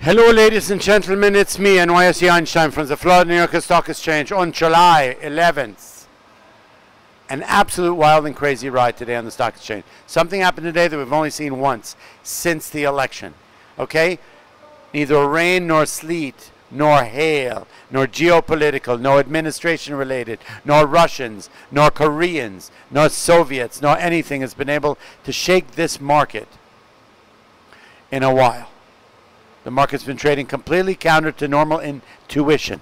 Hello, ladies and gentlemen. It's me, NYSE Einstein, from the Florida New York Stock Exchange on July 11th. An absolute wild and crazy ride today on the stock exchange. Something happened today that we've only seen once since the election. Okay? Neither rain nor sleet, nor hail, nor geopolitical, nor administration related, nor Russians, nor Koreans, nor Soviets, nor anything has been able to shake this market in a while. The market's been trading completely counter to normal intuition,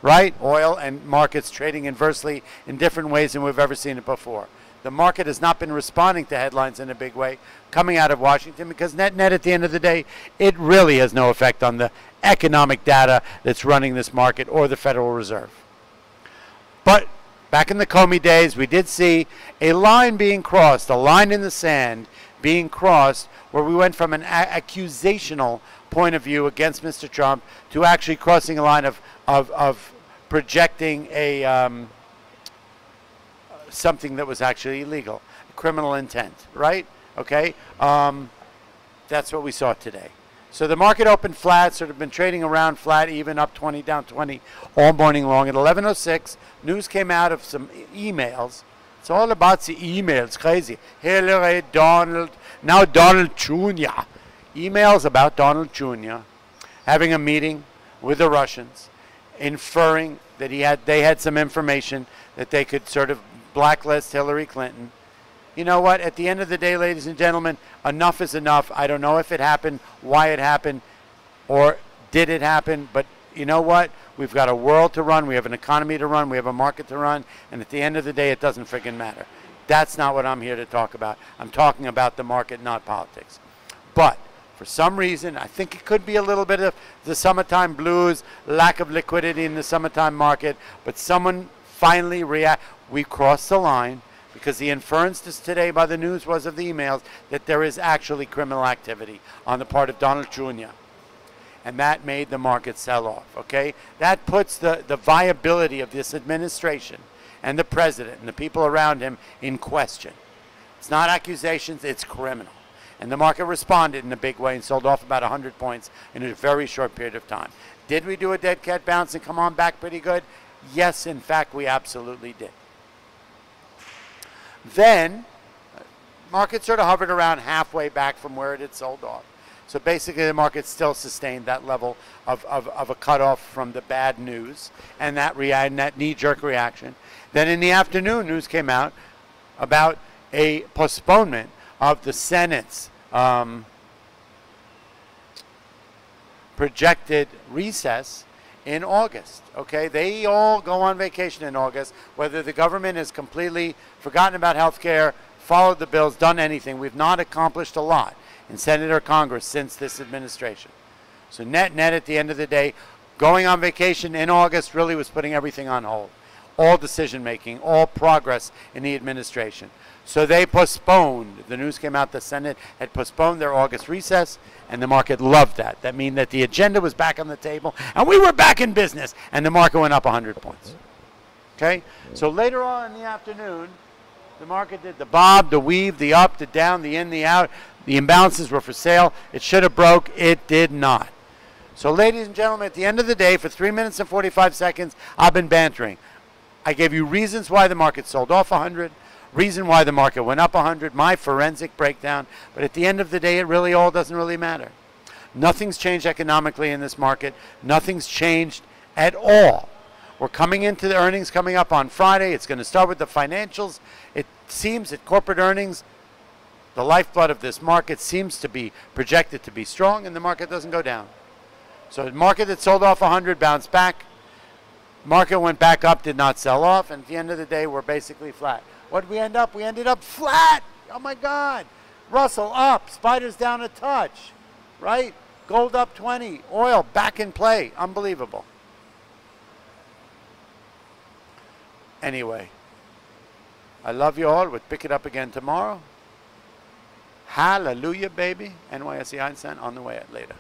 right? Oil and markets trading inversely in different ways than we've ever seen it before. The market has not been responding to headlines in a big way coming out of Washington because net at the end of the day, it really has no effect on the economic data that's running this market or the Federal Reserve. But back in the Comey days, we did see a line being crossed, a line in the sand being crossed, where we went from an accusational point of view against Mr. Trump to actually crossing a line of projecting a something that was actually illegal, criminal intent, right? Okay, that's what we saw today. So the market opened flat, sort of been trading around flat, even up 20, down 20 all morning long. At 11:06, news came out of some emails. It's all about the emails, crazy. Hillary, Donald, now Donald Jr. Emails about Donald Jr. having a meeting with the Russians, inferring that they had some information that they could sort of blacklist Hillary Clinton. You know what? At the end of the day, ladies and gentlemen, enough is enough. I don't know if it happened, why it happened, or did it happen, but you know what? We've got a world to run. We have an economy to run. We have a market to run. And at the end of the day, it doesn't friggin' matter. That's not what I'm here to talk about. I'm talking about the market, not politics. But for some reason, I think it could be a little bit of the summertime blues, lack of liquidity in the summertime market. But someone finally we crossed the line because the inference today by the news was of the emails that there is actually criminal activity on the part of Donald Jr. And that made the market sell off, okay? That puts the viability of this administration and the president and the people around him in question. It's not accusations, it's criminal. And the market responded in a big way and sold off about 100 points in a very short period of time. Did we do a dead cat bounce and come on back pretty good? Yes, in fact, we absolutely did. Then, market sort of hovered around halfway back from where it had sold off. So basically, the market still sustained that level of a cutoff from the bad news and that knee-jerk reaction. Then in the afternoon, news came out about a postponement of the Senate's projected recess in August. Okay, they all go on vacation in August. Whether the government has completely forgotten about health care, followed the bills, done anything, we've not accomplished a lot in Senate or Congress since this administration. So net at the end of the day, going on vacation in August really was putting everything on hold. All decision making, all progress in the administration. So they postponed. The news came out the Senate had postponed their August recess, and the market loved that. That means that the agenda was back on the table, and we were back in business, and the market went up 100 points. Okay? So later on in the afternoon, the market did the bob, the weave, the up, the down, the in, the out. The imbalances were for sale. It should have broke. It did not. So ladies and gentlemen, at the end of the day, for 3 minutes and 45 seconds, I've been bantering. I gave you reasons why the market sold off 100, reason why the market went up 100, my forensic breakdown. But at the end of the day, it really all doesn't really matter. Nothing's changed economically in this market. Nothing's changed at all. We're coming into the earnings coming up on Friday. It's going to start with the financials. It seems that corporate earnings, the lifeblood of this market, seems to be projected to be strong, and the market doesn't go down. So the market that sold off 100 bounced back. Market went back up, did not sell off, and at the end of the day, we're basically flat. What did we end up? We ended up flat. Oh, my God. Russell up. Spiders down a touch, right? Gold up 20. Oil back in play. Unbelievable. Anyway, I love you all. We'll pick it up again tomorrow. Hallelujah, baby. NYSE Einstein on the way later.